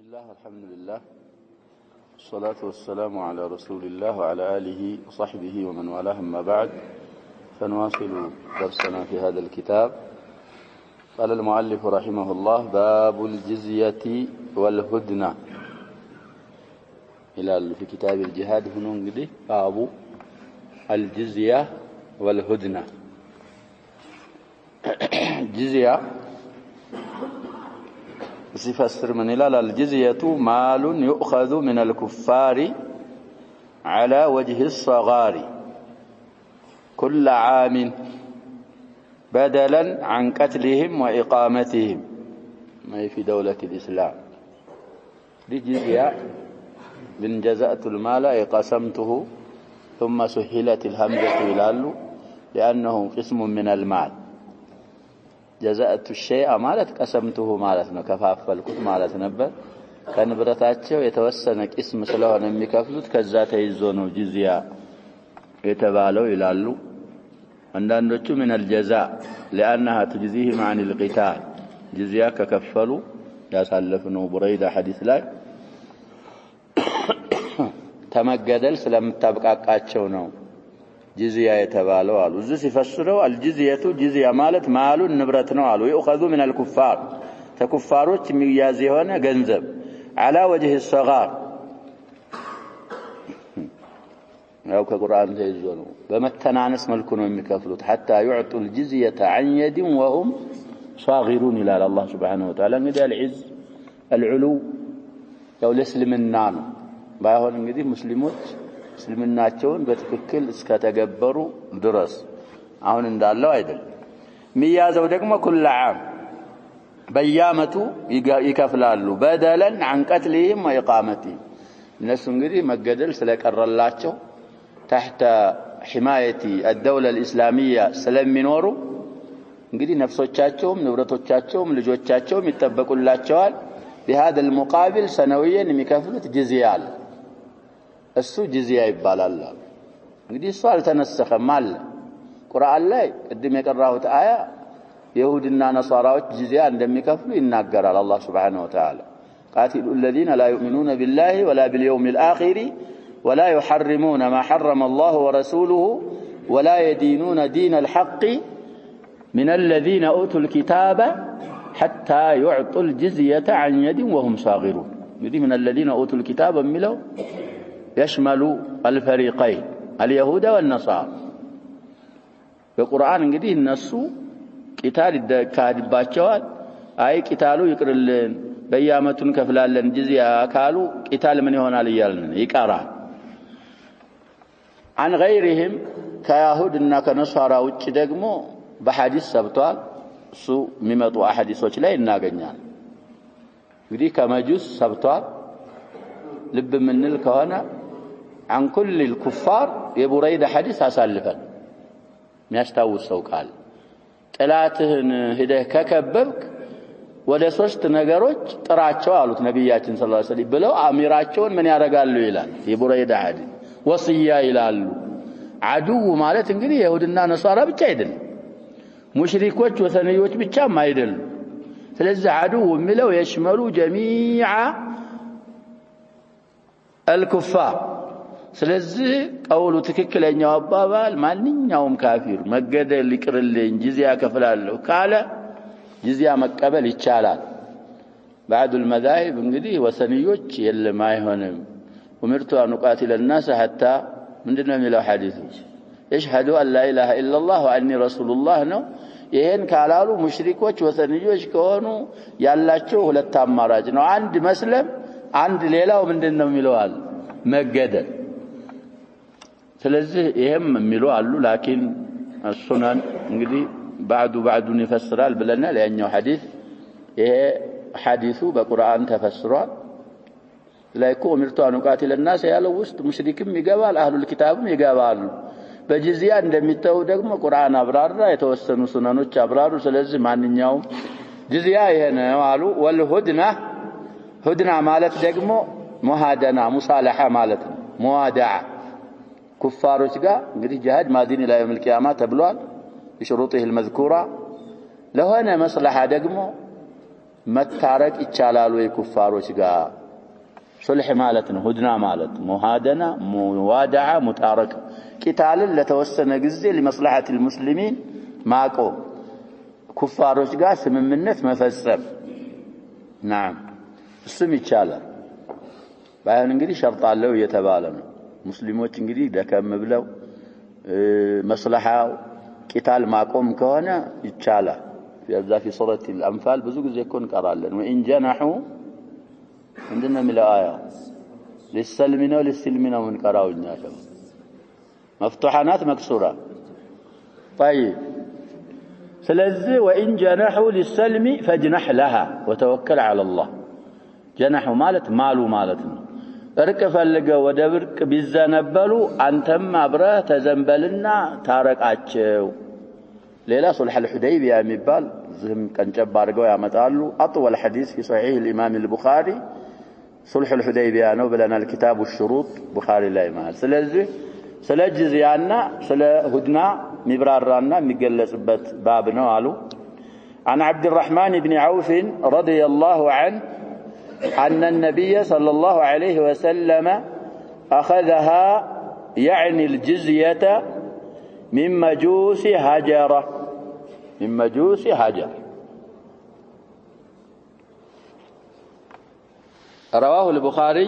الله الحمد لله والصلاة والسلام على رسول الله وعلى آله وصحبه ومن والاه أما بعد فنواصل درسنا في هذا الكتاب. قال المؤلف رحمه الله: باب الجزية والهدنة. إلى في كتاب الجهاد هنا باب الجزية والهدنة. جزية سيفسر من إلى الجزية مال يؤخذ من الكفار على وجه الصغار كل عام بدلا عن قتلهم وإقامتهم ما في دولة الإسلام. دي جزية من جزأت المال أي قسمته ثم سهلت الهمزة إلى لأنه قسم من المال. جزأت الشيء مالت قسمته مالتنا كفافلكت مالت ነበር ከንብረታቸው የተወሰነ ቅስም ስለሆነ የሚከፍሉት ከዛ ተይዞ ነው ጂዚያ የተባለው ይላሉ። አንዳንዶቹ من الجزاء لأنها تجزيهم عن القتال ጂዚያ ከከፈሉ ያሳለፍነው ቡረይዳ ሐዲስ ላይ ተመገደል ስለምታብቃቃቸው ነው ጂዚያ የተባለው አሉ። እዚህ ሲፈስረው አልጂዚያቱ ጂዚያ ማለት ማሉን ንብረት ነው አሉ። يؤخذ من الكفار ተኩፋሮች የሚያዝ የሆነ ገንዘብ على وجه الصغار ያው ከቁርአን ተይዞ ነው በመተናነስ መልኩ ነው የሚከፍሉት حتى يعطوا الجزية عن يد وهم صاغرون إلى الله سبحانه وتعالى. እንግዲህ العز العلو ያው ለእስልምና ነው። ባይሆን እንግዲህ ሙስሊሞች እስልምናቸውን በትክክል እስከተገበሩ ድረስ አሁን እንዳለው አይደለም። ሚያዘው ደግሞ كل عام በየአመቱ ይከፍላሉ بدلا عن قتلهم وإقامتهم እነሱ እንግዲህ መገደል ስለቀረላቸው تحت حماية الدولة الإسلامية ስለሚኖሩ እንግዲህ ነፍሶቻቸውም ንብረቶቻቸውም ልጆቻቸውም ይተበቁላቸዋል። بهذا المقابل سنويا የሚከፍሉት ጂዚያ አለ። እሱ ጂዚያ ይባላል። እንግዲህ እሱ አልተነሰኸም አለ ቁርአን ላይ ቅድም የቀራሁት አያ ይሁድና ነሳራዎች ጂዚያ እንደሚከፍሉ ይናገራል አላህ Subhanahu Wa Ta'ala. قاتلوا الذين لا يؤمنون بالله ولا باليوم الآخر ولا يحرمون ما حرم الله ورسوله ولا يدينون دين الحق من الذين أوتوا الكتاب حتى يعطوا الجزية عن يد وهم صاغرون. من الذين أوتوا الكتاب ملوا يشمل الفريقين اليهود والنصارى. በቁርአን እንግዲህ እነሱ ቂታል ይካድባቸዋል። አይ ቂታሉ ይቅርልን በየአመቱን ከፍላለን ጂዚያ ካሉ ቂታል ምን ይሆናል ይያልን ይቀራል። عن غيرهم ከይሁድና ከነሳራ ውጭ ደግሞ በሐዲስ ሰብቷል። እሱ የሚመጡ አሐዲሶች ላይ እናገኛለን። እንግዲህ ከመጁስ ሰብቷል። ልብ ምንል ከሆነ عن كل الكفار የቡረይዳ ሐዲስ አሳልፈን የሚያስታውሰው ቃል ጥላትህን ሄደህ ከከበብክ ወደ ሶስት ነገሮች ጥራቸው አሉት ነብያችን ሰለላሁ ዐለይሂ ወሰለም ብለው አሚራቸውን ምን ያረጋሉ ይላል የቡረይዳ ሐዲስ ወሲያ ይላሉ። አዱው ማለት እንግዲህ ይሁድና ነሳራ ብቻ አይደለም ሙሽሪኮች ወሰነዮች ብቻም አይደለም። ስለዚህ አዱው የሚለው يشمل جميع الكفار። ስለዚህ ቀውሉ ትክክለኛው አባባል ማንኛውም ካፊር መገደል ይቅርልኝ ጂዚያ ከፍላለሁ ካለ ጂዚያ መቀበል ይቻላል። بعض المذاهب እንግዲህ ወሰንዮች የለም አይሆንም ومرت أن أقاتل الناس حتى ምንድነው የሚለው ሐዲሱ يشهدوا أن لا إله إلا الله وأني رسول الله ነው። ይሄን ካላሉ ሙሽሪኮች ወሰንዮች ከሆኑ ያላቸው ሁለት አማራጭ ነው። አንድ መስለም አንድ ሌላው ምንድነው የሚለዋል መገደል። ስለዚህ ይሄም የሚሉ አሉ። ላኪን السنن እንግዲህ بعዱን ይፈስራል ብለናል። ያኛው ሐዲስ ይሄ ሐዲሱ በቁርአን ተፈስሯል። ላይኮ ምርቱ አንቃቲል الناس ያለው ውስጥ ሙሽሪክም ይገባል አህሉል ኪታብም ይገባሉ። በጂዚያ እንደሚተው ደግሞ ቁርአን አብራራ የተወሰኑ ሱናኖች አብራሩ። ስለዚህ ማንኛውም ጂዚያ ይሄ ነው አሉ። ወልሁድና ሁድና ማለት ደግሞ ሙሃደና ሙሳለሐ ማለት ነው። ሙዋዳዓ ኩፋሮች ጋር እንግዲህ ጂሃድ ማዲን ኢላ የውም القيامة ተብሏል بشروطه المذكورة። ለሆነ መስለሐ ደግሞ መታረቅ ይቻላል ወይ ኩፋሮች ጋር? ሱልህ ማለት ነው። ሁድና ማለት ሙሃደና፣ ሙዋዳዓ፣ ሙታረቅ ቂታልን ለተወሰነ ጊዜ ለመስላሐት المسلمين ማቆም ኩፋሮች ጋር ስምምነት መፈጸም نعم እሱም ይቻላል። ባይሆን እንግዲህ ሸርጥ አለው እየተባለ ነው። ሙስሊሞች እንግዲህ ደከም ብለው መስላሐው ቂታል ማቆም ከሆነ ይቻላል። يبدأ في سورة الأنفال ብዙ ጊዜ እኮ እንቀራለን وإن جنحوا عندنا من الآية للسلم والسلم ونقراو እኛ مفتوحات مكسورة. طيب ስለዚህ وإن جنحوا للسلم فاجنح لها وتوكل على الله. جنحوا ማለት ማሉ ማለት ነው። እርቅ ፈልገው ወደ ብርቅ ቢዘነበሉ አንተም አብረህ ተዘንበልና ታረቃቸው። ሌላ ሱልህ الحديبية የሚባል ዝም ቀንጨብ አድርገው ያመጣሉ። أطول حديث في صحيح الإمام البخاري ሱልህ الحديبية ነው ብለናል። كتاب الشروط ቡኻሪ ላይ ማለት ስለዚህ ስለ ጅዝያና ስለ ሁድና ሚብራራና የሚገለጽበት ባብ ነው አሉ። عن عبد الرحمن بن عوف رضي الله عنه أن النبي صلى الله عليه وسلم أخذها يعني الجزية من مجوس هجر، من مجوس هجر. رواه البخاري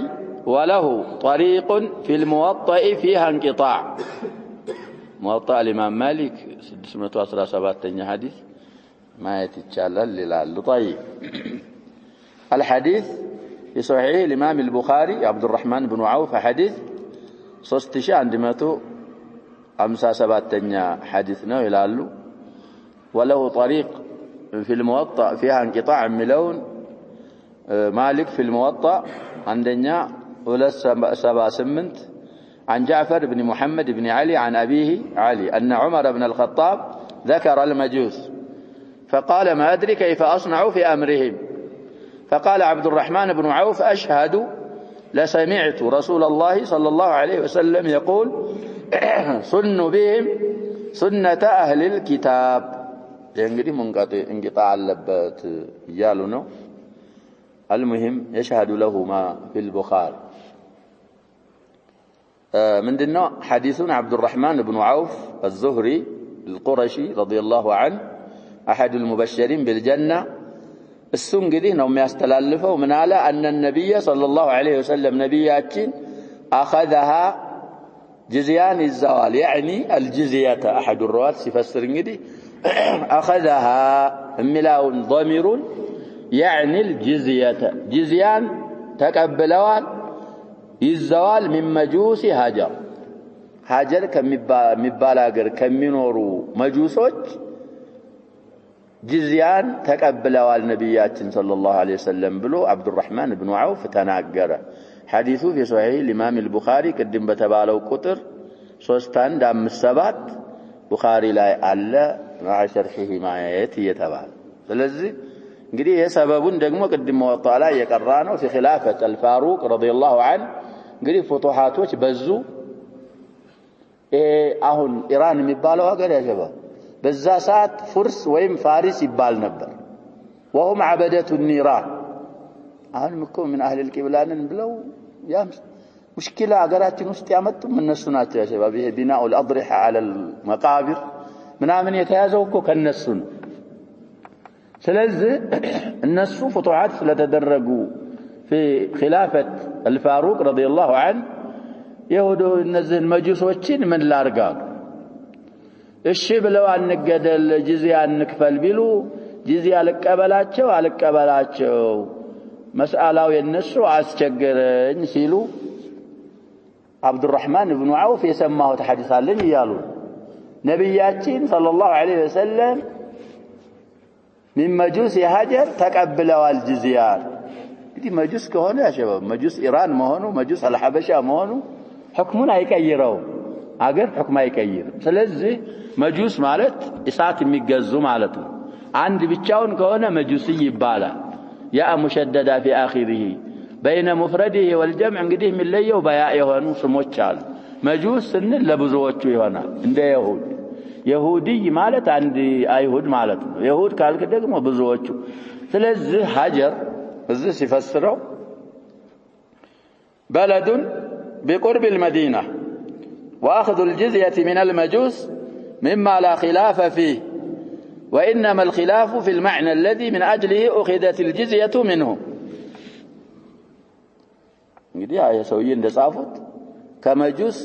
وله طريق في الموطأ فيها انقطاع. موطأ الإمام مالك 617 حديث ما يتشالل للعل. طيب الحديث في صحيح الإمام البخاري عبد الرحمن بن عوف حديث 3157 حديثنا يلالو. وله طريق في الموطأ فيها انقطاع ملون مالك في الموطأ عندنا 278 عن جعفر بن محمد بن علي عن أبيه علي أن عمر بن الخطاب ذكر المجوس فقال ما أدري كيف أصنع في أمرهم. فقال عبد الرحمن بن عوف أشهد لسمعت رسول الله صلى الله عليه وسلم يقول سنوا بهم سنة أهل الكتاب. يعني انقطاع اللبات يالونه. المهم يشهد له ما في البخاري من دنا حديث عبد الرحمن بن عوف الزهري القرشي رضي الله عنه أحد المبشرين بالجنة. السن قديه نوم يستلالفه ومن على أن النبي صلى الله عليه وسلم نبياتين أخذها جزيان الزوال يعني الجزية. أحد الرواة سيفسر قديه أخذها ملاء ضمير يعني الجزية جزيان تقبلوال الزوال من مجوس هاجر. هاجر كمبالاغر كمينورو مجوسوች جزيان تقبلوال نبياتنا صلى الله عليه وسلم بلو عبد الرحمن بن عوف تناገረ. حديثه في صحيح الإمام البخاري قدم بتبالو قطر 357 بخاري ላይ አለ مع شرحه ما ياتي يتبال. ስለዚህ እንግዲህ የሰበቡን ደግሞ ቅድም ወጣ ላይ የቀራ ነው። في خلافة الفاروق رضي الله عنه እንግዲህ ፉቱሃቶች በዙ። አሁን ኢራን የሚባለው ሀገር ያጀባ በዛ ሰዓት ፉርስ ወይም ፋሪስ ይባል ነበር። وهم عبدة النيران አሁን እኮ من اهل القبلان ብለው ያምስ ሙሽኪላ ሀገራችን ውስጥ ያመጡም እነሱ ናቸው ያጀባ بناء الأضرحة على المقابر ምናምን የተያዘው እኮ ከነሱ ነው። ስለዚህ እነሱ ፉቱሃት ስለተደረጉ في خلافة الفاروق رضي الله عنه يهودو እነዚህን መጁሶችን ምን ላርጋሉ? እሺ ብለው አንገደል ጂዚያ እንክፈል ቢሉ ጂዚያ አልቀበላቸው አልቀበላቸው መስአላው የነሱ አስቸገረኝ ሲሉ አብዱራህማን ኢብኑ አውፍ የሰማሁት ሐዲስ አለኝ ይያሉ ነብያችን ሰለላሁ ዐለይሂ ወሰለም من مجوس هاجر تقبلوا الجزية. እንግዲህ መጁስ ከሆነ ያሸባብ መጁስ ኢራን መሆኑ መጁስ አልሐበሻ መሆኑ ሁክሙን አይቀይረው አገር ሁክም አይቀይርም። ስለዚህ መጁስ ማለት እሳት የሚገዙ ማለት ነው። አንድ ብቻውን ከሆነ መጁሲ ይባላል። ያ ሙሸደዳ في اخره بين مفرده والجمع እንግዲህ የሚለየው በያ የሆኑ ስሞች አሉ። መጁስ ስንል ለብዙዎቹ ይሆናል እንደ ይሁዲ ማለት አንድ አይሁድ ማለት ነው። ይሁድ ካልክ ደግሞ ብዙዎቹ ስለዚህ ሀጀር እዚህ ሲፈስረው بلد بقرب المدينة وأخذ الجزية من المجوس مما لا خلاف فيه وإنما الخلاف في المعنى الذي من أجله أخذت الجزية منه እንግዲህ አየሰውዬ እንደጻፉት ከመጁስ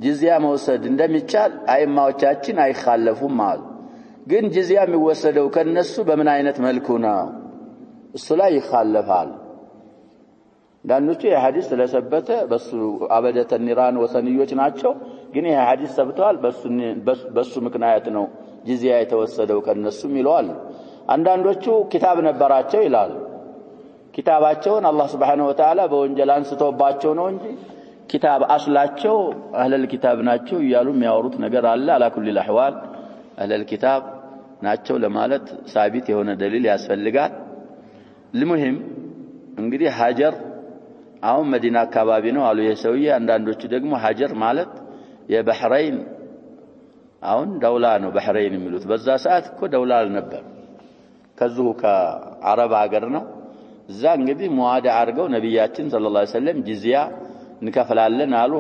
ጂዚያ መውሰድ እንደሚቻል አይማዎቻችን አይخالፉም ማለት ግን ጂዚያ የሚወሰደው ከነሱ በምን አይነት መልኩ ነው እሱ ላይ ይخالፋል ዳንቹ የሐዲስ ስለሰበተ በሱ አበደተ ኒራን ወሰንዮች ናቸው ግን ይሄ ሐዲስ ሰብቷል በሱ ምክንያት ነው ጂዚያ የተወሰደው ከነሱም ይሏል አንዳንዶቹ ኪታብ ነበራቸው ይላል ኪታባቸውን አላህ Subhanahu Wa Ta'ala በወንጀል አንስቶባቸው ነው እንጂ ኪታብ አስላቸው አህለል ኪታብ ናቸው ይያሉ የሚያወሩት ነገር አለ አላኩል ለህዋል አህለል ኪታብ ናቸው ለማለት ሳቢት የሆነ ደሊል ያስፈልጋል ለሙሂም እንግዲህ ሀጀር አሁን መዲና አካባቢ ነው አሉ የሰውዬ አንዳንዶቹ ደግሞ ሀጀር ማለት የባህሬን አሁን ደውላ ነው ባህሬን የሚሉት በዛ ሰዓት እኮ ደውላ ነበር ከዚሁ ከአረብ ሀገር ነው እዛ እንግዲህ ሙአዳ አርገው ነብያችን ሰለላሁ ዐለይሂ ወሰለም ጂዚያ እንከፍላለን አሉ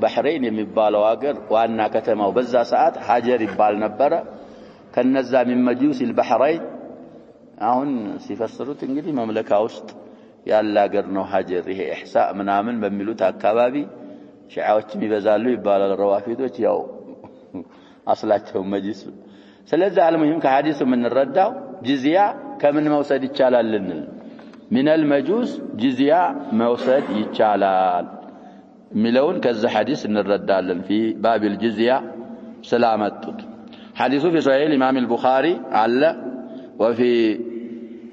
ባህሬን የሚባለው ሀገር ዋና ከተማው በዛ ሰዓት ሀጀር ይባል ነበር ከነዛ መጅዩስ البحرين አሁን ሲፈስሩት እንግዲህ መምለካ ውስጥ ያለ ሀገር ነው ሀጀር ይሄ ኢህሳእ ምናምን በሚሉት አካባቢ ሺዓዎችም ይበዛሉ ይባላል ረዋፊዶች ያው አስላቸው መጅሊስ ስለዚህ አልሙሂም ከሐዲሱ ምን እንረዳው ጂዚያ ከምን መውሰድ ይቻላል من المجوس جزية موسد يتشالال ملون كذا حديث نردالن في باب الجزية سلامت حديث في صحيح الإمام البخاري علّ وفي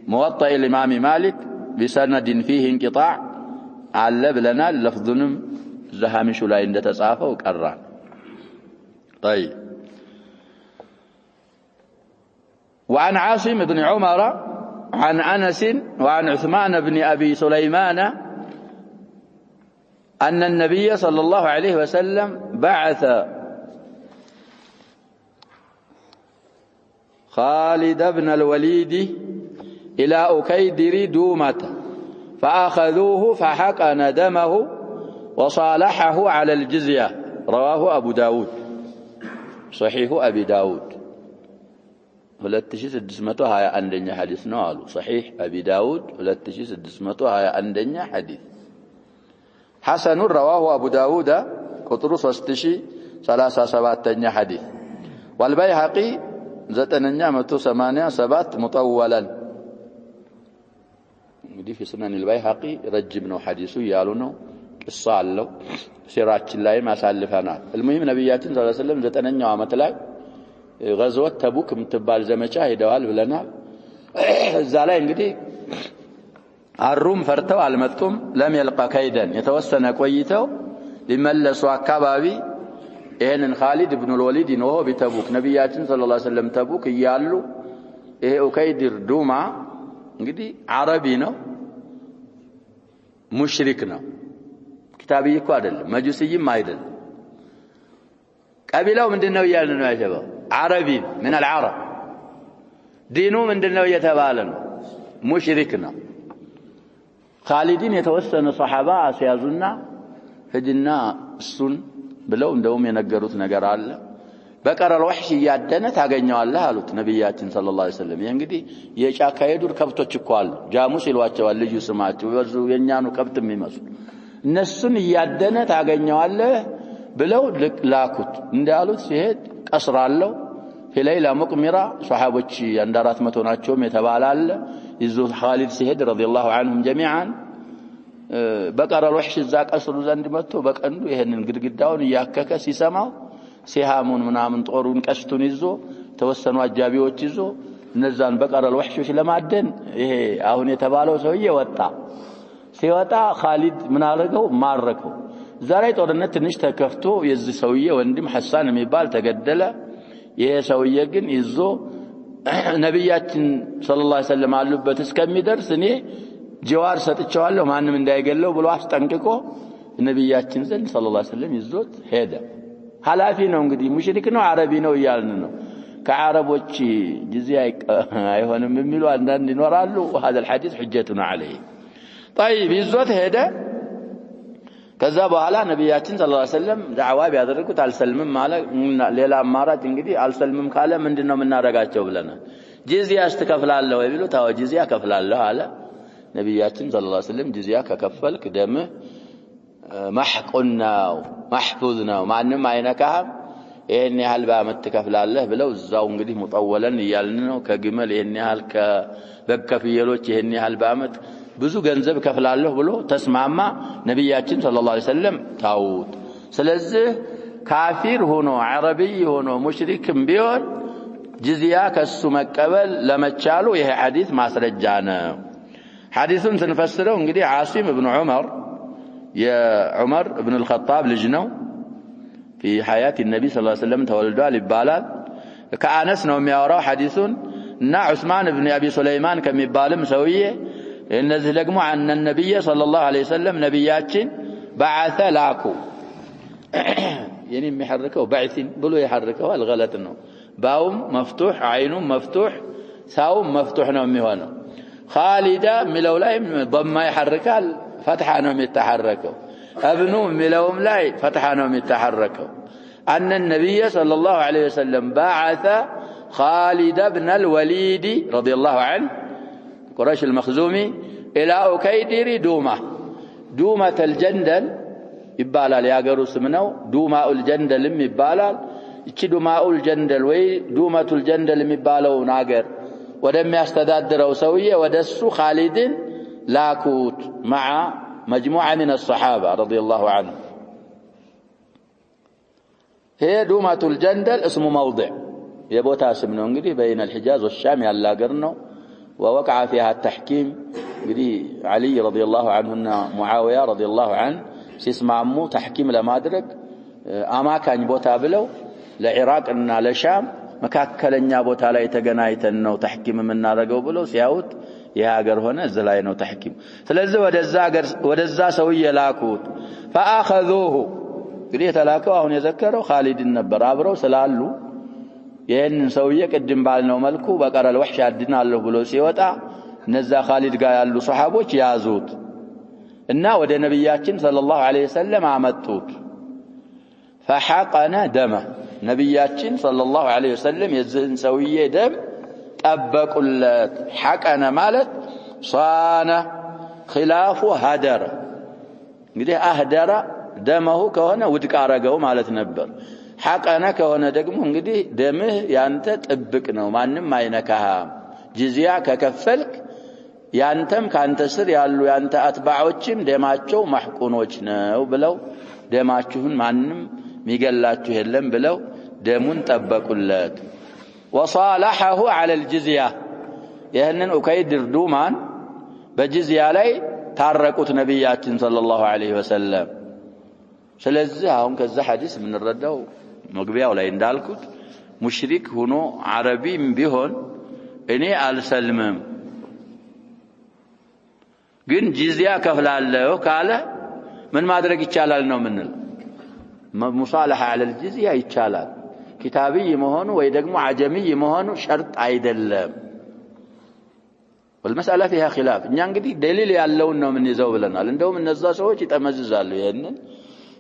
موطئ الإمام مالك بسند فيه انقطاع علّ بلنا لفظنم زهامش لا عند تصافه وكرر طيب وعن عاصم بن عمر عن أنس وعن عثمان بن أبي سليمان أن النبي صلى الله عليه وسلم بعث خالد بن الوليد إلى أكيدر دومة فأخذوه فحقن دمه وصالحه على الجزية رواه أبو داود صحيح أبي داود 2621 حديث ነው አሉ صحيح أبي داود 2621 حديث حسن رواه أبو داود ቁጥሩ 3037 حديث والبيهقي 987 مطولا እንግዲህ في سنن البيهقي ረጅም ነው حديثu ያሉ ነው ቅሳ አለው ሲራችን ላይ ማሳልፈናል المهم ነብያችን ሰለላሁ ዐለይሂ ወሰለም 9ኛው አመት ላይ غزوة تبوك متبال ዘመቻ ሄደዋል ብለናል እዛ ላይ እንግዲህ አሩም ፈርተው አልመጡም ለም يلقى كيدا የተወሰነ ቆይተው ሊመለሱ አካባቢ ይሄንን ኻሊድ ኢብኑ الوليد ነው በተቡክ ነብያችን ሰለላሁ ዐለይሂ ወሰለም ተቡክ ይያሉ ይሄ ኡከይድር ዱማ እንግዲህ አረቢ ነው ሙሽሪክ ነው ኪታብይ እኮ አይደለም መጁስይም አይደለም ቀቢላው ምንድነው ይያልን ነው ያጀበው عربي من العرب دينه من دينه يتبالن مشركنا خالدين يتوسن صحابه اسيازنا فجنا السن ብለው እንደውም የነገሩት ነገር አለ በቀረ الوحش ያደነ ታገኘዋለህ አሉት ነብያችን ሰለላሁ ዐለይሂ ወሰለም እንግዲህ የጫካ የዱር ከብቶች እኮ አሉ ጃሙስ ይሏቸዋል ልዩ ስማቸው በዙ የኛኑ ከብት የሚመስሉ እነሱን ያደነ ታገኘዋለህ ብለው ላኩት እንዳሉት ሲሄድ ቀስራለው ፊለይላ ሙቅሚራ ሱሐቦች አንድ 400 ናቸው የተባላል ይዙ ኻሊድ ሲሄድ ረዲየላሁ ዐንሁም ጀሚዓን በቀረ الوحش እዛ ቀስሩ ዘንድ መጥቶ በቀንዱ ይሄንን ግድግዳውን ያከከ ሲሰማው ሲሃሙን ምናምን ጦሩን ቀስቱን ይዞ ተወሰኑ አጃቢዎች ይዞ እነዛን በቀረ الوحሾች ለማደን ይሄ አሁን የተባለው ሰውዬ ወጣ ሲወጣ ኻሊድ ምን አረገው ማረከው ዛሬ ጦርነት ትንሽ ተከፍቶ የዚህ ሰውዬ ወንድም ሐሳን የሚባል ተገደለ ይሄ ሰውዬ ግን ይዞ ነብያችን ሰለላሁ ዐለይሂ ወሰለም አሉበት እስከሚደርስ እኔ ጀዋር ሰጥቻለሁ ማንንም እንዳይገለው ብሎ አስጠንቅቆ ነብያችን ዘንድ ሰለላሁ ዐለይሂ ወሰለም ይዞት ሄደ ሐላፊ ነው እንግዲህ ሙሽሪክ ነው አረቢ ነው ይያልን ነው كعربوች جزية አይሆንም የሚሉ አንዳንድ ይኖራሉ وهذا الحديث حجتنا عليه طيب ይዞት ሄደ ከዛ በኋላ ነብያችን ሰለላሁ ዐለይሂ ወሰለም ዳዕዋ ቢያደርጉት አልሰልምም ማለት ሌላ አማራጭ እንግዲህ አልሰልምም ካለ ምንድነው የምናረጋቸው ብለናል ጂዚያ አስተከፍላለሁ ወይ ቢሉት አዎ ጂዚያ ከፍላለሁ አለ ነብያችን ሰለላሁ ዐለይሂ ወሰለም ጂዚያ ከከፈልክ ደምህ محقنا محفوظنا ማንም አይነካም ይሄን ያህል በአመት ትከፍላለህ ብለው እዛው እንግዲህ ሙጠወለን ይያልን ነው ከግመል ይሄን ያህል ከበከፍየሎች ይሄን ያህል በአመት ብዙ ገንዘብ ከፍላለሁ ብሎ ተስማማ ነብያችን ሰለላሁ ዐለይሂ ወሰለም ታውት ስለዚህ ካፊር ሆኖ አረቢ ሆኖ ሙሽሪክም ቢሆን ጂዚያ ከሱ መቀበል ለመቻሉ ይሄ ሐዲስ ማስረጃ ነው ሐዲሱን ስንፈስረው እንግዲህ ዓሲም ኢብኑ ዑመር يا عمر بن الخطاب لجنو في حياة النبي صلى الله عليه وسلم تولدوا لبالال كأنس نو مياورا حديثون نا عثمان بن أبي سليمان كم يبالم سوية النزه لقموا عن النبي صلى الله عليه وسلم نبياتين بعث لاكو يعني يحركه بعث بلو يحركه الغلط انه باوم مفتوح عينهم مفتوح ساوم مفتوح نو ميوانا خالدة ملولاي ضم يحركها فتحة نوم يتحركوا ابنو ملوم لاي فتحة نوم يتحركوا أن النبي صلى الله عليه وسلم بعث خالد بن الوليد رضي الله عنه قريش المخزومي إلى أكيدر دومة الجندل يبالال يا قروس منو دوماء الجندل يبالال يتشي دوماء الجندل وي دومة الجندل يبالو ناقر ودم يستدادروا سوية ودسوا خالد لاكوت مع مجموعة من الصحابة رضي الله عنهم هي دومة الجندل اسمه موضع يبوتها اسمه انجدي بين الحجاز والشام يلا قرنه ووقع فيها التحكيم قدي علي رضي الله عنه معاوية رضي الله عنه سيسمع عمو تحكيم لما أدرك أما كان يبوتها بلو لعراق إننا لشام مكاكلنيا بوتها لا يتقنايت انه تحكيم من نارقو بلو سياوت يهاجر هنا زلاي ነው ተحكيم ስለዚህ ወደዛ ሰውዬ ላኩት فاخذوه እንግዲህ ተላከው አሁን የዘከረው ኻሊድን ነበር አብረው ስላሉ ይሄንን ሰውዬ ቅድም ባልነው መልኩ በቀረል ወህሽ አድናለሁ ብሎ ሲወጣ እነዛ ኻሊድ ጋር ያሉ ሱሐቦች ያዙት እና ወደ ነብያችን ሰለላሁ ዐለይሂ ወሰለም አመጡት فحقن دمه ነብያችን ሰለላሁ ዐለይሂ ወሰለም የዚህን ሰውዬ ደም ጠበቁለት حقن ማለት صان خلاف هدر እንግዲህ አህደራ ደመሁ ከሆነ ውድቅ አረገው ማለት ነበር حقن ከሆነ ደግሞ እንግዲህ ደምህ ያንተ ጥብቅ ነው ማንም አይነካህም ጂዚያ ከከፈልክ ያንተም ካንተ ስር ያሉ ያንተ አጥባዖችም ደማቸው ማህቁኖች ነው ብለው ደማችሁን ማንም ሚገላችሁ የለም ብለው ደሙን ጠበቁለት وصالحه على الجزية يهنن أكيدر دومان بجزية لي تاركوت نبياتين صلى الله عليه وسلم سلزها هم كذا حديث من الردة مقبيا ولا يندالكوت مشرك هنو عربي بهن إني ألسلمم قن جزية كفل الله كاله من ما أدرك يتشالال نو من مصالحة على الجزية يتشالال كتابي مهون ويدقمو عجمي مهون شرط አይደለም والمسألة فيها خلاف እኛ እንግዲህ ደሊል ያለውን ነው ምን ይዘው ብለናል እንደውም እነዛ ሰዎች ይጠመዝዛሉ ይሄንን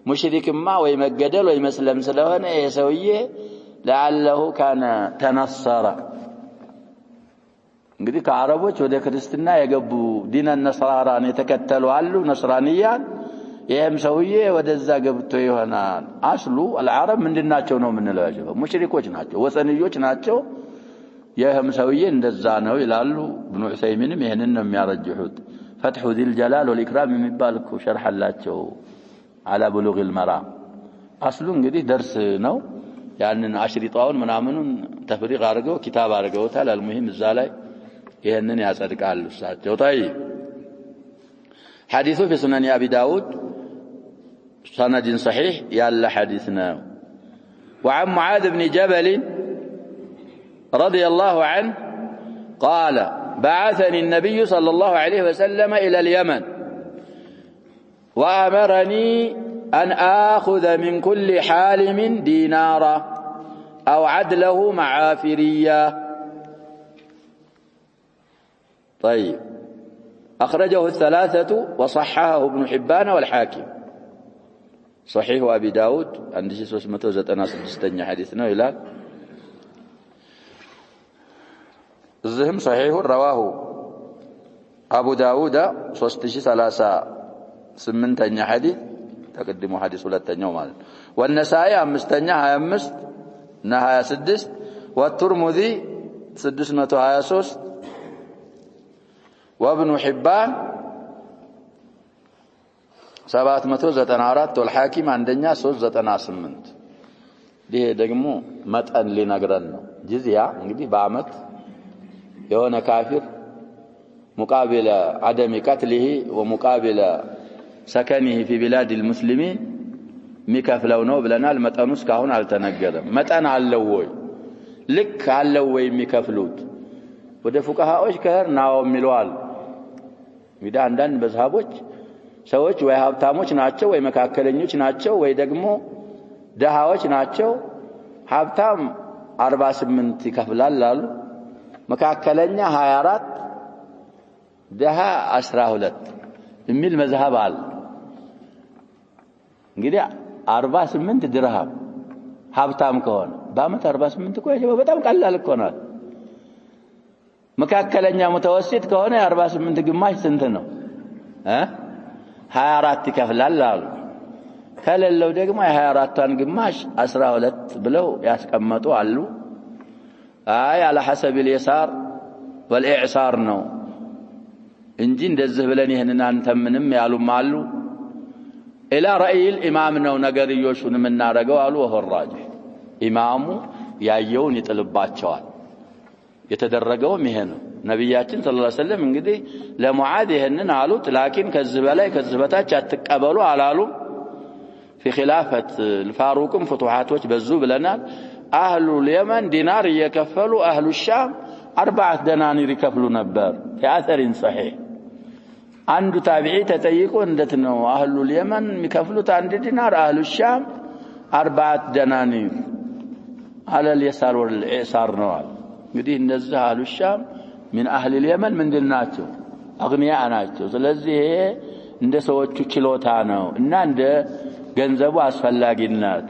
ሙሽሪክማ ወይ መገደል ወይ መስለም ስለሆነ ይሄ ሰውዬ لعله كان تنصر እንግዲህ ከአረቦች ወደ ክርስትና የገቡ ዲነ ነስራራን የተከተሉ አሉ ነስራንያን ይሄም ሰውዬ ወደዛ ገብቶ ይሆናል አስሉ العرب ምንድናቸው ነው ምንላቸው ሙሽሪኮች ናቸው ወሰንዮች ናቸው ይሄም ሰውዬ እንደዛ ነው ይላሉ ኢብኑ ዑሰይሚንም ይሄንን ነው የሚያረጅሁት فتح ذي الجلال والإكرام የሚባልኩ ሸርሐላቸው على بلوغ المرام አስሉ እንግዲህ ደርስ ነው ያንን አሽሪጣውን ምናምኑን ተፍሪቅ አድርገው ኪታብ አድርገውታል المهم እዛ ላይ ይሄንን ያጸድቃሉ እሳቸው طيب حديث في سنن أبي داود سند صحيح يلا حديثنا وعن معاذ بن جبل رضي الله عنه قال بعثني النبي صلى الله عليه وسلم إلى اليمن وأمرني أن آخذ من كل حالم دينارا أو عدله معافرية. طيب أخرجه الثلاثة وصححه ابن حبان والحاكم. صحيح أبي داود عند 396 حديثنا إلى الزهم صحيح رواه أبو داود 3038 حديث تقدموا حديث ولتنيو مال والنسائي 525 نهاية 6 والترمذي 623 وابن حبان 794 والحاكم عندنا 398 ይሄ ደግሞ መጠን ሊነግረን ነው። ጅዝያ እንግዲህ በአመት የሆነ ካፊር مقابل عدم قتله ومقابل سكنه في بلاد المسلمين ሚከፍለው ነው ብለናል። መጠኑ እስካሁን አልተነገረም። መጠን አለው ወይ ልክ አለው ወይ የሚከፍሉት? ወደ ፉቃሃዎች ከርናው የሚሏል። እንግዲህ አንዳንድ መዝሐቦች ሰዎች ወይ ሀብታሞች ናቸው ወይ መካከለኞች ናቸው ወይ ደግሞ ደሃዎች ናቸው። ሀብታም 48 ይከፍላል አሉ። መካከለኛ 24 ደሃ 12 የሚል መዝሐብ አለ። እንግዲህ 48 ድርሃም ሀብታም ከሆነ በአመት 48 እኮ በጣም ቀላል እኮ ነው። መካከለኛ ሙተወሲት ከሆነ 48 ግማሽ ስንት ነው? 24 ይከፍላል አሉ። ከሌለው ደግሞ የ24ን ግማሽ 12 ብለው ያስቀመጡ አሉ። አይ على حسب اليسار والإعسار ነው እንጂ እንደዚህ ብለን ይሄንን አንተ ምንም ያሉም አሉ። إلى رأي الإمام ነው ነገርዮሹን እናረጋው አሉ። وهو الراجح ኢማሙ ያየውን ይጥልባቸዋል። የተደረገውም ይሄ ነው። ነብያችን ሰለላሁ ዐለይሂ ወሰለም እንግዲህ ለሙዓዝ ይሄንን አሉት። ላኪን ከዚህ በላይ ከዚህ በታች አትቀበሉ አላሉም። في خلافة الفاروق فتوحاتዎች በዙ ብለናል። أهل اليمن دينار يكفلوا أهل الشام 4 دنانير يكفلوا ነበር في أثر صحيح። አንዱ ታቢዒ ተጠይቆ እንዴት ነው أهل اليمن የሚከፍሉት 1 ዲናር أهل الشام 4 دنانير على اليسار والإعسار ነው አለ። እንግዲህ እነዚህ أهل الشام من أهل اليمن ምንድን ናቸው? አግኒያ ናቸው። ስለዚህ እንደ ሰዎቹ ችሎታ ነው እና እንደ ገንዘቡ አስፈላጊነት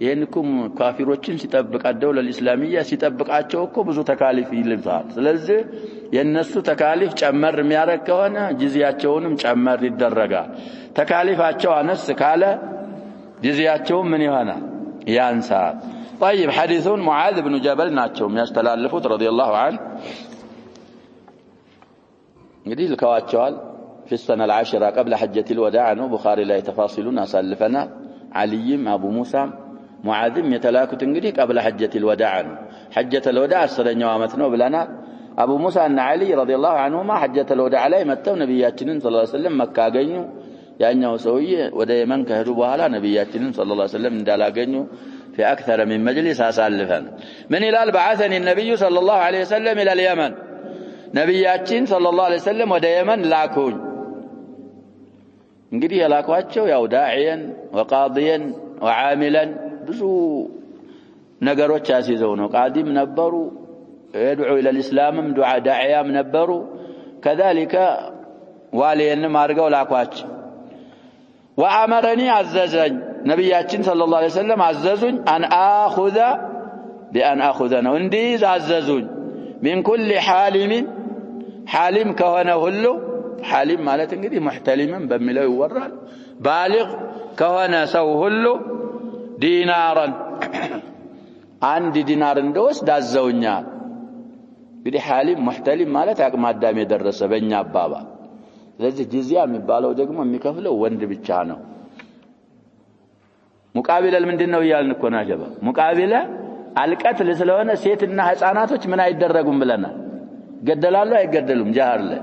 ይሄንኩም ካፊሮችን ሲጠብቃቸው ለልእስላሚያ ሲጠብቃቸው እኮ ብዙ ተካሊፍ ይልፋል። ስለዚህ የነሱ ተካሊፍ ጨመር የሚያረግ ከሆነ ጅዝያቸውንም ጨመር ይደረጋል። ተካሊፋቸው አነስ ካለ ጅዝያቸው ምን ይሆናል? ያንሳል። طيب حديثون معاذ بن جبل ናቸው የሚያስተላልፉት رضي الله عنه እንግዲህ ልከዋቸዋል في السنة 10 قبل حجة الوداع ነው ቡኻሪ ላይ ተፋሲሉን አሳልፈና عليም አቡ ሙሳ ሙዓዝም የተላኩት እንግዲህ قبل حجة الوداع ነው። حجة الوداع 10ኛው አመት ነው ብለናል። አቡ ሙሳ እና አሊ رضي الله عنهما حجة الوداع ላይ መተው ነብያችንን ሰለላሁ ዐለይሂ ወሰለም መካ አገኙ። ያኛው ሰውዬ ወደ የመን ከሄዱ በኋላ ነብያችንን ሰለላሁ ዐለይሂ ወሰለም እንዳላገኙ في أكثر من مجلس አሳልፈን ምን ይላል? بعثني النبي صلى الله عليه وسلم إلى اليمن ነብያችን ሰለላሁ ዐለይሂ ወሰለም ወደ የመን ላኩኝ። እንግዲህ የላኳቸው ያው ዳዒየን ወቃዲየን ወዓሚለን ብዙ ነገሮች ያስይዘው ነው። ቃዲም ነበሩ يدعو الى الاسلامም ዱዓ ዳዒያም ነበሩ። كذلك ዋሊየንም አድርገው ላኳቸው። وامرني አዘዘኝ ነብያችን ሰለላሁ ዐለይሂ ወሰለም አዘዙኝ አን አኹذ بان اخذ ነው እንዲህ አዘዙኝ من كل حالم حالم ከሆነ ሁሉ حالم ማለት እንግዲህ محتلم በሚለው ይወራል። بالغ ከሆነ ሰው ሁሉ ዲናራን 1 ዲናር እንደወስድ አዘውኛል። እንግዲህ حالم محتلم ማለት አቅመ አዳም የደረሰ በእኛ አባባል። ስለዚህ ጂዚያ የሚባለው ደግሞ የሚከፍለው ወንድ ብቻ ነው። ሙቃቢለል ምንድነው ይያልን እኮ ነው አጀባ ሙቃቢለ አልቀትል ስለሆነ ሴትና ህፃናቶች ምን አይደረጉም ብለናል። ገደላሉ አይገደሉም? ጃሃር ላይ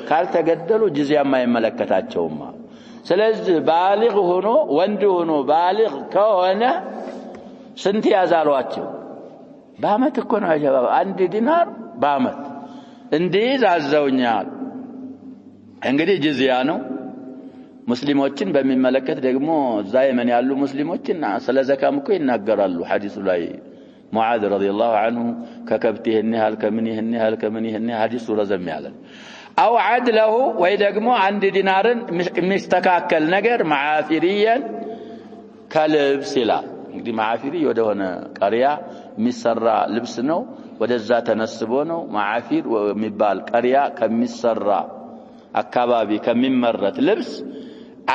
ካልተገደሉ ጂዚያም አይመለከታቸውም። ስለዚህ ባሊግ ሆኖ ወንድ ሆኖ ባሊግ ከሆነ ስንት ያዛሏቸው? በአመት እኮ ነው አጀባ 1 ዲናር በአመት እንዲህ አዘውኛል። እንግዲህ ጂዚያ ነው። ሙስሊሞችን በሚመለከት ደግሞ እዛ የመን ያሉ ሙስሊሞችን ስለ ዘካም እኮ ይናገራሉ ሐዲሱ ላይ ሙዓዝ ረዲየላሁ ዐንሁ ከከብቲህ እንሃል ከምን ይህን ሐዲስ ረዘም ያለ አው ዐድለሁ ወይ ደግሞ አንድ ዲናርን የሚስተካከል ነገር ማዓፊሪያን ከልብስ ይላል። እንግዲህ ማዓፊሪ ወደሆነ ቀሪያ የሚሰራ ልብስ ነው። ወደዛ ተነስቦ ነው ማዓፊር የሚባል ቀሪያ ከሚሰራ አካባቢ ከሚመረት ልብስ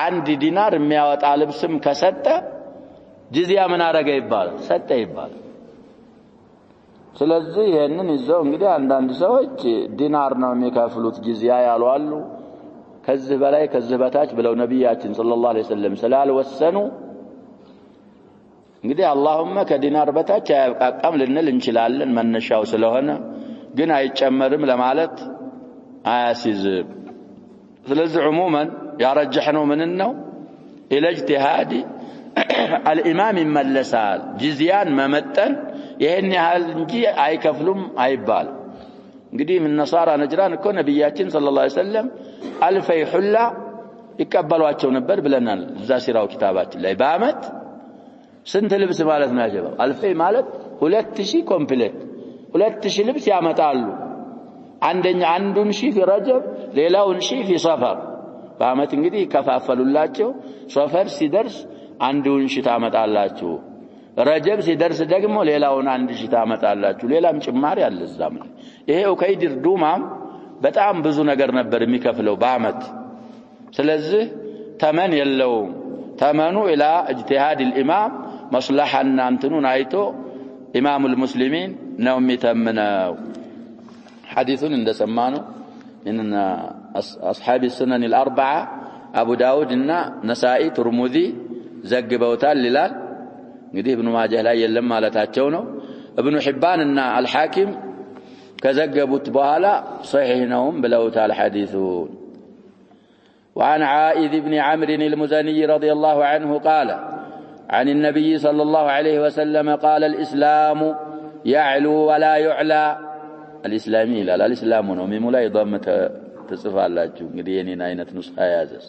አንድ ዲናር የሚያወጣ ልብስም ከሰጠ ጂዚያ ምን አረገ ይባላል? ሰጠ ይባላል። ስለዚህ ይሄንን ይዘው እንግዲህ አንዳንድ ሰዎች ዲናር ነው የሚከፍሉት ጂዚያ ያሉ አሉ። ከዚህ በላይ ከዚህ በታች ብለው ነብያችን ሰለላሁ ዐለይሂ ወሰለም ስላልወሰኑ እንግዲህ አላሁመ ከዲናር በታች አያብቃቃም ልንል እንችላለን መነሻው ስለሆነ፣ ግን አይጨመርም ለማለት አያሲዝም። ስለዚህ ዑሙማን ያረጀሕነው ምን ነው ኢላ ኢጅቲሃድ አልኢማም ይመለሳል። ጂዚያን መመጠን ይሄን ያህል እንጂ አይከፍሉም አይባል። እንግዲህ ምን ነሳራ ነጅራን እኮ ነብያችን ሰለላሁ ዐለይሂ ወሰለም አልፈይ ሁላ ይቀበሏቸው ነበር ብለናል እዛ ሲራው ኪታባችን ላይ። በአመት ስንት ልብስ ማለት ነው ያጀበው? አልፈይ ማለት 2000 ኮምፕሌት 2000 ልብስ ያመጣሉ። አንዱን ሺህ في ረጀብ ሌላውን ሺህ في ሰፈር። በአመት እንግዲህ ይከፋፈሉላቸው። ሰፈር ሲደርስ አንዱን ሺህ ታመጣላችሁ፣ ረጀብ ሲደርስ ደግሞ ሌላውን አንድ ሺህ ታመጣላችሁ። ሌላም ጭማሪ አለ እዛም። ይሄው ከይድር ዱማም በጣም ብዙ ነገር ነበር የሚከፍለው በአመት። ስለዚህ ተመን የለውም። ተመኑ ኢላ ኢጅቲሃድ الامام مصلحና እንትኑን አይቶ ኢማሙል ሙስሊሚን ነው የሚተምነው። ሐዲሱን እንደሰማነው ان اصحاب السنن الاربعه ابو داود እና ነሳኢ ትርሙዚ ዘግበውታል ይላል። እንግዲህ ኢብኑ ማጃህ ላይ የለም ማለታቸው ነው። ኢብኑ ሒባን እና አልሐኪም ከዘገቡት በኋላ ሶሒህ ነው ብለውታል ሐዲሱን። وعن عائذ بن عمرو المزني رضي الله عنه قال عن النبي صلى الله عليه وسلم قال الإسلام يعلو ولا يعلى. الإسلامي لا الإسلام ነው ሚሙላ ይضمت ትጽፋላችሁ። እንግዲህ የኔን አይነት ንስሐ ያዘስ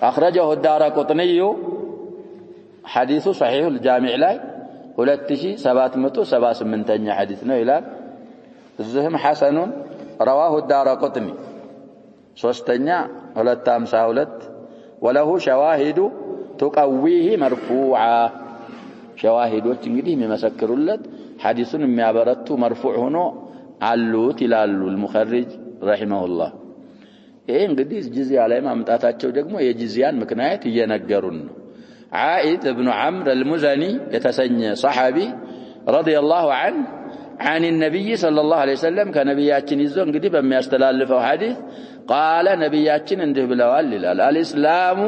أخرجه الدارقطني حديث صحيح الجامع ላይ 2778ኛ ሐዲስ ነው ይላል። እዚህም ሐሰኑን رواه الدارقطني ሶስተኛ 252 وله شواهد تقويه مرفوعا. ሸዋሂዶች እንግዲህ የሚመሰክሩለት ሐዲሱን የሚያበረቱ መርፉዕ ሆኖ አሉት ይላሉ المخرج رحمه الله። ይሄ እንግዲህ ጂዚያ ላይ ማምጣታቸው ደግሞ የጂዚያን ምክንያት እየነገሩን ነው። عائد بن عمرو المزني የተሰኘ ሰሃቢ رضي الله عنه عن النبي صلى الله عليه وسلم ከነብያችን ይዞ እንግዲህ በሚያስተላልፈው ሐዲስ قال ነብያችን እንዲህ ብለዋል ይላል الاسلام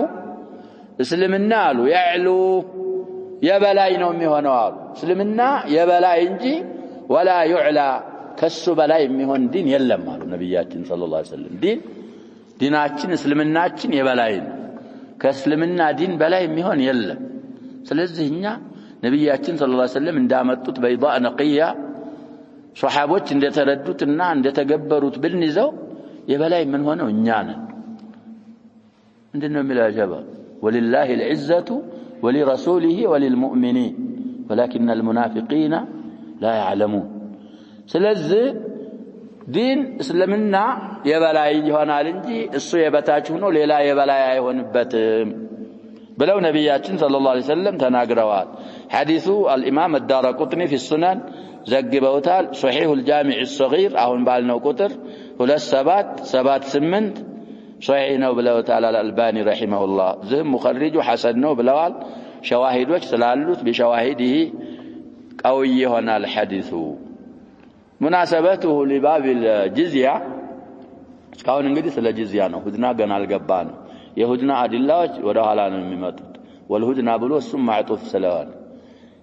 እስልምና አሉ ያዕሉ የበላይ ነው የሚሆነው አሉ። እስልምና የበላይ እንጂ ወላ ይዕላ ከሱ በላይ የሚሆን ዲን የለም አሉ ነብያችን ሰለላሁ ዐለይሂ ወሰለም። ዲናችን እስልምናችን የበላይ ነው፣ ከእስልምና ዲን በላይ የሚሆን የለም። ስለዚህ እኛ ነብያችን ሰለላሁ ዐለይሂ ወሰለም እንዳመጡት በይዳ ነቂያ ሱሐቦች እንደተረዱትና እንደተገበሩት ብንይዘው የበላይ ምን ሆነው እኛ ነን። ምንድነው የሚለው ጀባ ولله العزة ولرسوله وللمؤمنين ولكن المنافقين لا يعلمون. ስለዚህ ዲን እስልምና የበላይ ይሆናል እንጂ እሱ የበታች ሆኖ ሌላ የበላይ አይሆንበትም ብለው ነብያችን ሰለላሁ ዐለይሂ ወሰለም ተናግረዋል። ሐዲሱ الامام الدارقطني في السنن ዘግበውታል። صحيح الجامع الصغير አሁን ባልነው ቁጥር 2778 صحيح ነው ብለውታል الألباني رحمه الله። ዝም مخرج حسن ነው ብለዋል። ሸዋሂዶች ስላሉት بشواهده قوي ይሆናል ሐዲሱ። مناسبته لباب الجزية እስካሁን እንግዲህ ስለ ጂዚያ ነው። ሁድና ገና አልገባን። የሁድና አድላዎች ወደ ኋላ ነው የሚመጡት። ወልሁድና ብሎ እሱም ማዕጡፍ ስለሆነ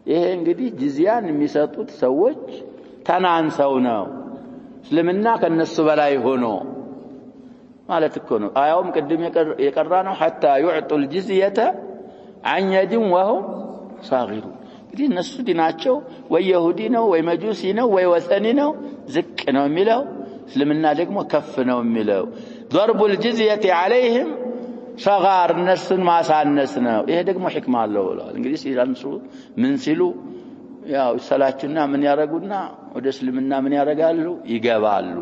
ይሄ እንግዲህ ጂዚያን የሚሰጡት ሰዎች ተናንሰው ነው እስልምና ከነሱ በላይ ሆኖ ማለት እኮ ነው። አያውም ቅድም የቀራ ነው حتى يعطوا الجزية عن يد وهم صاغرون። እንግዲህ እነሱ ዲናቸው ወይ ይሁዲ ነው ወይ መጁሲ ነው ወይ ወሰኒ ነው ዝቅ ነው የሚለው፣ እስልምና ደግሞ ከፍ ነው የሚለው። ضرب الجزية عليهم صغار እነሱን ማሳነስ ነው። ይሄ ደግሞ ሕክማ አለው ብለዋል። እንግዲህ ሲላንሱ ምን ሲሉ ያው ሰላችና ምን ያረጉና ወደ እስልምና ምን ያረጋሉ ይገባሉ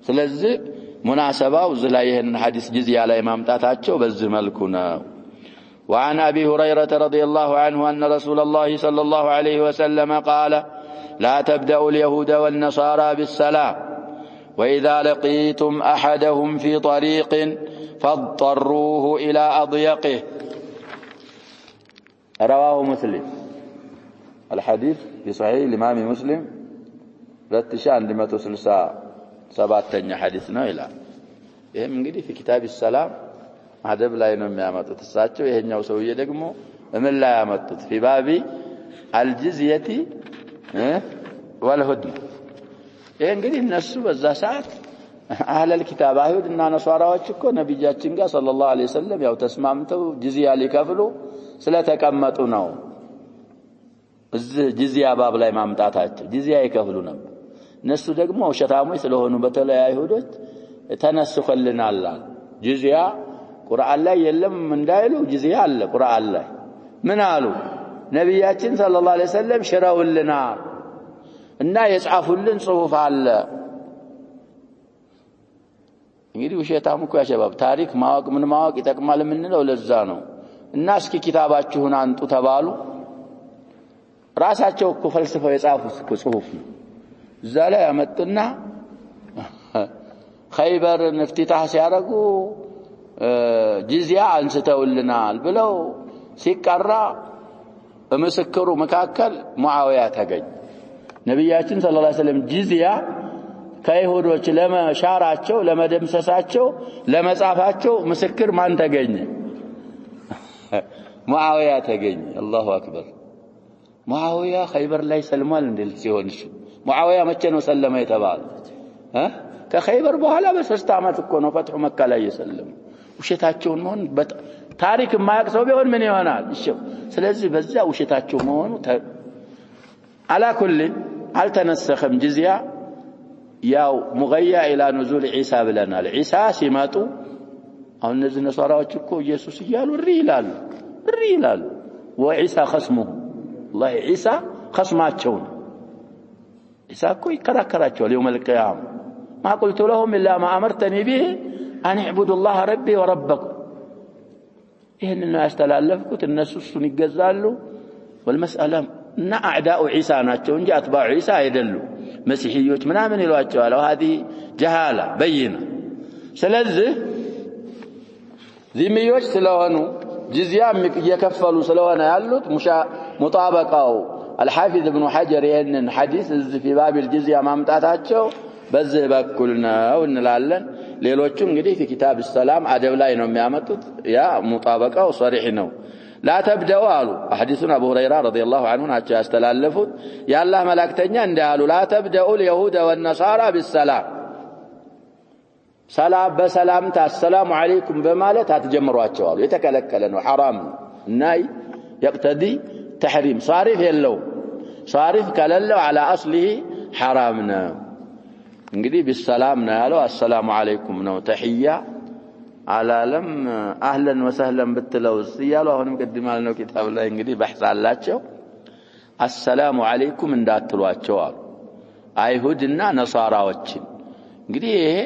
ስለዚህ ሙናሰባው ዝላይህን ሐዲስ ጅዝያ ላይ ማምጣታቸው በዚህ መልኩ ነው وعن أبي هريرة رضي الله عنه أن رسول الله صلى الله عليه وسلم قال لا تبدأوا اليهود والنصارى بالسلام وإذا لقيتم أحدهم في طريق فاضطروه إلى أضيقه رواه مسلم الحديث في صحيح الإمام مسلم رتشان لما تسلسا سباتن حديثنا إلى ይሄም እንግዲህ في كتاب السلام አደብ ላይ ነው የሚያመጡት እሳቸው ይሄኛው ሰውዬ ደግሞ ምን ላይ ያመጡት في باب الجزية والهدنة ይሄ እንግዲህ እነሱ በዛ ሰዓት አህለ الكتاب አይሁድና ነሷራዎች እኮ ነብያችን ጋር ሰለላሁ ዐለይሂ ወሰለም ያው ተስማምተው ጅዝያ ሊከፍሉ ስለተቀመጡ ነው እዚህ ጅዝያ ባብ ላይ ማምጣታቸው ጅዝያ ይከፍሉ ነበር እነሱ ደግሞ ሸታሞች ስለሆኑ በተለይ አይሁዶች ተነስخልናል ጅዝያ ቁርአን ላይ የለም እንዳይሉ ጅዝያ አለ ቁርአን ላይ ምን አሉ ነብያችን ሰለላሁ ዐለይሂ ወሰለም ሽረውልና እና የጻፉልን ጽሁፍ አለ እንግዲህ ውሸታም እኮ ያሸባብ ታሪክ ማወቅ ምን ማወቅ ይጠቅማል የምንለው ለዛ ነው እና እስኪ ኪታባችሁን አንጡ ተባሉ ራሳቸው እኮ ፈልስፈው የጻፉት እኮ ጽሁፍ ነው እዛ ላይ ያመጡና ኸይበር ንፍቲታህ ሲያረጉ ጅዝያ አንስተውልናል ብለው ሲቀራ በመስክሩ መካከል ሙአዊያ ተገኘ ነብያችን ሰለላሁ ዐለይሂ ወሰለም ጅዝያ ከይሁዶች ለመሻራቸው ለመደምሰሳቸው ለመጻፋቸው ምስክር ማን ተገኘ ሙአዊያ ተገኘ አላሁ አክበር ሙአዊያ ኸይበር ላይ ሰልሟል እንዴል ሲሆንሽ ሙአዊያ መቼ ነው ሰለመ የተባለ ከኸይበር በኋላ በ3 አመት እኮ ነው ፈትሁ መካ ላይ የሰለመ ውሸታቸውን መሆን ታሪክ የማያውቅ ሰው ቢሆን ምን ይሆናል እሺ ስለዚህ በዛ ውሸታቸው መሆኑ على كل አልተነሰኸም ጅዝያ ያው ሙገያ ኢላ ኑዙል ዒሳ ብለናል ዒሳ ሲመጡ አሁን እነዚህ ነሷራዎች እኮ ኢየሱስ ይያሉ ሪ ይላሉ ወዒሳ خصمه والله ዒሳ خصማቸው ዒሳ እኮ ይከራከራቸዋል يوم القيامه ما قلت لهم الا ما امرتني به ان اعبدوا الله ربي وربكم ይሄንን ነው ያስተላለፍኩት እነሱ እሱን ይገዛሉ والمساله እና አዕዳኡ ዒሳ ናቸው እንጂ አትባዑ ዒሳ አይደሉ መስይህዮች ምናምን ይሏቸዋል وهذه جهاله بينه ስለዚህ ዚምዮች ስለሆኑ ጅዝያ እየከፈሉ ስለሆነ ያሉት ሙጣበቃው الحافظ ابن حجر ይሄንን ሐዲስ እዚህ في باب الجزيه ማምጣታቸው በዚህ በኩል ነው እንላለን ሌሎቹም እንግዲህ في كتاب السلام አደብ ላይ ነው የሚያመጡት ያ ሙጣበቃው صريح ነው لا تبدأوا قالوا حديثنا ابو هريره رضي الله عنه ናቸው ያስተላለፉት ያላህ መላእክተኛ እንዳሉ لا تبدأوا اليهود والنصارى بالسلام ሰላም በሰላምታ السلام عليكم በማለት አትጀምሯቸው አሉ የተከለከለ ነው حرام ናይ يقتضي تحريم صارف የለው صارف ከሌለው على اصله حرام ነው እንግዲህ بالسلام ነው ያለው السلام عليكم ነው ተህያ አላለም አህለን ወሰህለን ብትለው ሲያሉ አሁንም ቀድማል ነው ኪታብ ላይ እንግዲህ በحث አላቸው السلام عليكم እንዳትሏቸው አሉ አይሁድና ነሳራዎች እንግዲህ ይሄ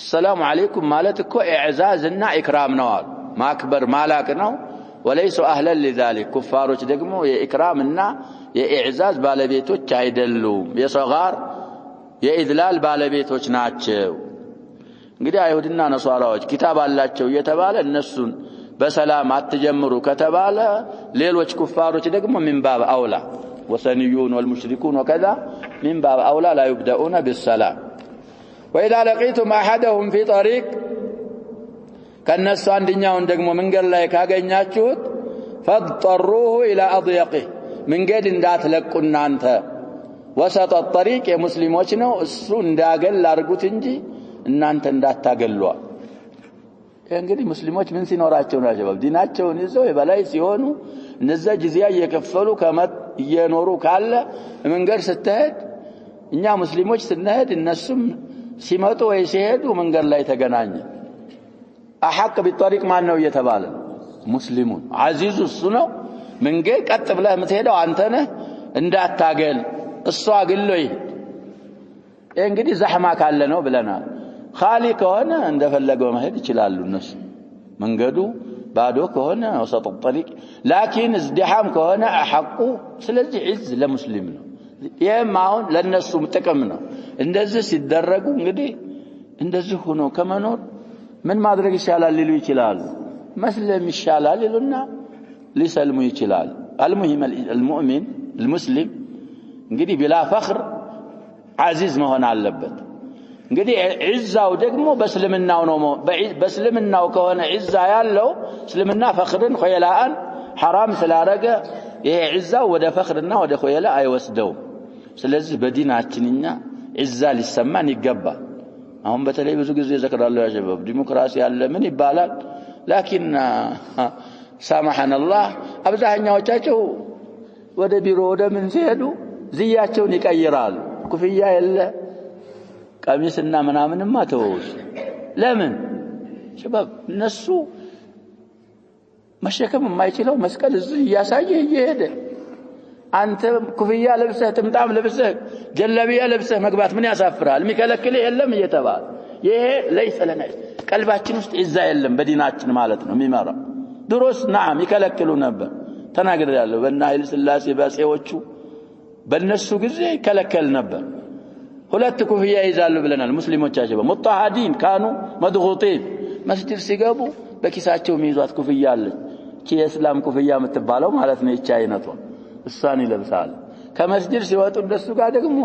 السلام عليكم ማለት እኮ ኢዕዛዝና ኢክራም ነው አሉ ማክበር ማላቅ ነው وليسوا اهلا لذلك كفاروች ደግሞ የኢክራምና የኢዕዛዝ ባለቤቶች አይደሉም የሰጋር የኢድላል ባለቤቶች ናቸው እንግዲህ አይሁድና ነሷራዎች ኪታብ አላቸው እየተባለ እነሱን በሰላም አትጀምሩ ከተባለ ሌሎች ኩፋሮች ደግሞ من باب اولى وثنيون والمشركون وكذا من باب اولى لا يبدأون بالسلام واذا لقيتم احدهم في طريق ከነሱ አንደኛውን ደግሞ መንገድ ላይ ካገኛችሁት فاضطروه الى اضيقه መንገድ እንዳትለቁ እናንተ وسط الطريق የሙስሊሞች ነው እሱ እንዳገል አርጉት እንጂ እናንተ እንዳታገሏ እንግዲህ ሙስሊሞች ምን ሲኖራቸው ነው ሸባብ ዲናቸውን ይዘው የበላይ ሲሆኑ እነዛ ጅዝያ እየከፈሉ ከመት እየኖሩ ካለ መንገድ ስትሄድ እኛ ሙስሊሞች ስንሄድ እነሱም ሲመጡ ወይ ሲሄዱ መንገድ ላይ ተገናኘ አሐቅ بالطريق ማን ነው እየተባለ ሙስሊሙን አዚዙ እሱ ነው መንገድ ቀጥ ብለህ የምትሄደው አንተ ነህ እንዳታገል እሷ ግሎ ይሄድ እንግዲህ ዘህማ ካለ ነው ብለናል ኻሊ ከሆነ እንደፈለገው መሄድ ይችላሉ እነሱ መንገዱ ባዶ ከሆነ ወሰጥ الطريق لكن ازدحام ከሆነ አሐቁ ስለዚህ ዒዝ ለሙስሊም ነው የማውን ለነሱ ጥቅም ነው እንደዚህ ሲደረጉ እንግዲህ እንደዚህ ሆኖ ከመኖር ምን ማድረግ ይሻላል ሊሉ ይችላሉ መስለም ይሻላል ይሉና ሊሰልሙ ይችላል المهم المؤمن المسلم እንግዲህ بلا فخر عزيز መሆን አለበት እንግዲህ ዒዛው ደግሞ በእስልምናው ነው በእስልምናው ከሆነ ዒዛ ያለው እስልምና ፈኽርን ኸይላን حرام ስላረገ ይሄ ዒዛው ወደ ፈኽርና ወደ ኸይላ አይወስደው ስለዚህ በዲናችንኛ ዒዛ ሊሰማን ይገባል አሁን በተለይ ብዙ ጊዜ ዘክራለሁ ያ ሸባብ ዲሞክራሲ ያለ ምን ይባላል لكن سامحنا الله አብዛኛዎቻቸው ወደ ቢሮ ወደ ምን ሲሄዱ ዝያቸውን ይቀይራሉ ኩፍያ የለ ቀሚስና ምናምንማ ተወውስ ለምን ሸባብ እነሱ መሸከም የማይችለው መስቀል እዚህ ያሳየ ይሄደ አንተ ኩፍያ ለብሰህ ጥምጣም ለብሰህ ጀለቢያ ለብሰህ መግባት ምን ያሳፍራል የሚከለክል የለም እየተባለ ይሄ ليس لنا ቀልባችን ውስጥ ዒዛ የለም በዲናችን ማለት ነው የሚመራ ድሮስ نعم ይከለክሉ ነበር ተናግሬያለሁ በእነ ኃይለ ሥላሴ ባጼዎቹ በእነሱ ጊዜ ይከለከል ነበር ሁለት ኩፍያ ይዛሉ ብለናል ሙስሊሞቻቸው ሙጣሃዲን ካኑ መድጉቲን መስጂድ ሲገቡ በኪሳቸው የሚይዟት ኩፍያ አለች እቺ የእስላም ኩፍያ የምትባለው ማለት ነው እቺ አይነቷ እሷን ይለብሳል ከመስጂድ ሲወጡ እንደሱ ጋር ደግሞ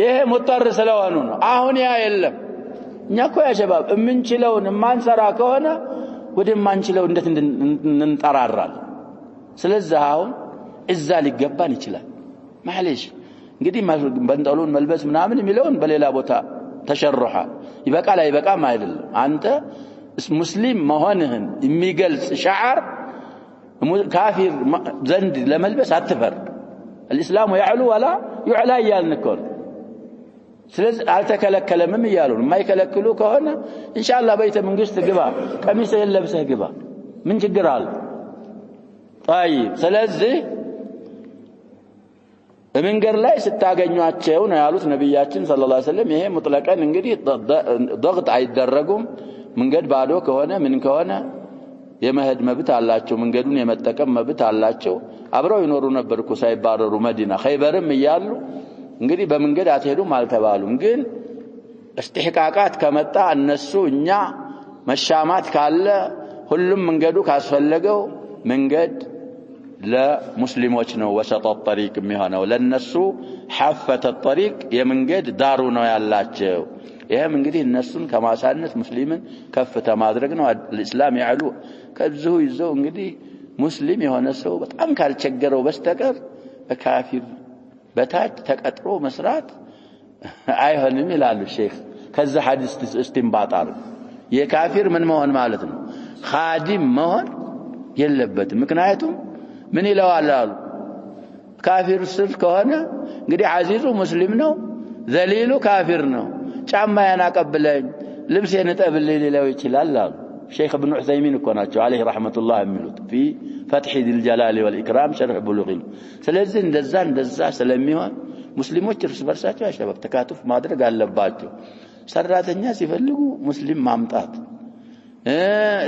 ይሄ ሙጣር ስለሆኑ ነው አሁን ያ የለም እኛ እኮ ያ ሸባብ እምንችለውን ማንሰራ ከሆነ ወደማንችለው እንዴት እንጠራራል ስለዚህ አሁን እዛ ሊገባን ይችላል ማለሽ እንግዲህ በንጠሉን መልበስ ምናምን የሚለውን በሌላ ቦታ ተሸርሐ ይበቃል አይበቃም አይደለም አንተ ሙስሊም መሆንህን የሚገልጽ ሻዓር ካፊር ዘንድ ለመልበስ አትፈር الاسلام يعلو ولا يعلى ያልንከው ስለዚህ አልተከለከለም ይያሉ የማይከለክሉ ከሆነ ኢንሻአላህ በይተ መንግስት ግባ ቀሚስ ለብሰህ ግባ ምን ችግር አለ طيب ስለዚህ በመንገድ ላይ ስታገኙአቸው ነው ያሉት ነብያችን ሰለላሁ ዐለይሂ ወሰለም ይሄ ሙጥለቀን እንግዲህ ضغط አይደረጉም መንገድ ባዶ ከሆነ ምን ከሆነ የመሄድ መብት አላቸው መንገዱን የመጠቀም መብት አላቸው አብረው ይኖሩ ነበርኩ ሳይባረሩ መዲና ኸይበርም ይያሉ እንግዲህ በመንገድ አትሄዱም አልተባሉም ግን استحقاقات ከመጣ እነሱ እኛ መሻማት ካለ ሁሉም መንገዱ ካስፈለገው መንገድ ለሙስሊሞች ነው ወሰጥ الطريق የሚሆነው ለነሱ حافة الطريق የመንገድ ዳሩ ነው ያላቸው ይሄም እንግዲህ እነሱን ከማሳነስ ሙስሊምን ከፍተ ማድረግ ነው الاسلام يعلو ከዚሁ ይዘው እንግዲህ ሙስሊም የሆነ ሰው በጣም ካልቸገረው በስተቀር በካፊር በታች ተቀጥሮ መስራት አይሆንም ይላሉ ሼክ ከዛ ሐዲስ استنباط የካፊር ምን መሆን ማለት ነው ኻዲም መሆን የለበትም ምክንያቱም ምን ይለዋል አሉ ካፊር ስር ከሆነ እንግዲህ አዚዙ ሙስሊም ነው ዘሊሉ ካፊር ነው ጫማ ያናቀብለኝ ልብስ የነጠብልኝ ሊለው ይችላል አሉ ሼክ ኢብኑ ዑሰይሚን እኮ ናቸው عليه رحمه الله የሚሉት في فتح ذي الجلال والإكرام شرح بلوغ ስለዚህ እንደዛ ስለሚሆን ሙስሊሞች እርስ በርሳቸው ያሸባብ ተካቱፍ ማድረግ አለባቸው ሰራተኛ ሲፈልጉ ሙስሊም ማምጣት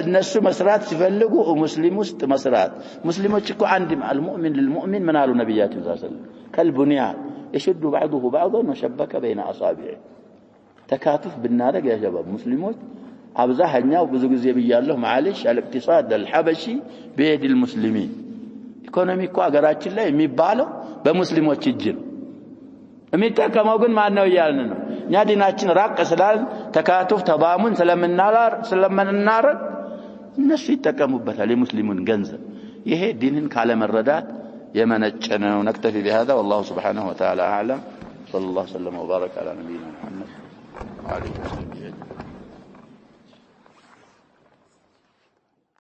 እነሱ መስራት ሲፈልጉ ሙስሊም ውስጥ መስራት ሙስሊሞች እኮ አንድ المؤمن للمؤمن من قالوا ነብያት ሰለላሁ ዐለይሂ ወሰለም كالبنيان يشد بعضه بعضا وشبك بين اصابعه ተካቱፍ ብናረግ ያሸባብ ሙስሊሞች አብዛኛው ብዙ ጊዜ ብያለሁ معلش الاقتصاد الحبشي بيد المسلمين ኢኮኖሚ እኮ አገራችን ላይ የሚባለው በሙስሊሞች እጅ ነው የሚጠቀመው ግን ማን ነው ያልን ነው እኛ ዲናችን ራቅ ስላል ተካቱፍ ተባሙን ስለምንናረግ እነሱ ይጠቀሙበታል የሙስሊሙን ገንዘብ ይሄ ዲንን ካለ መረዳት የመነጨ ነው نكتفي بهذا والله سبحانه وتعالى اعلم صلى الله وسلم وبارك على نبينا محمد وعلى اله وصحبه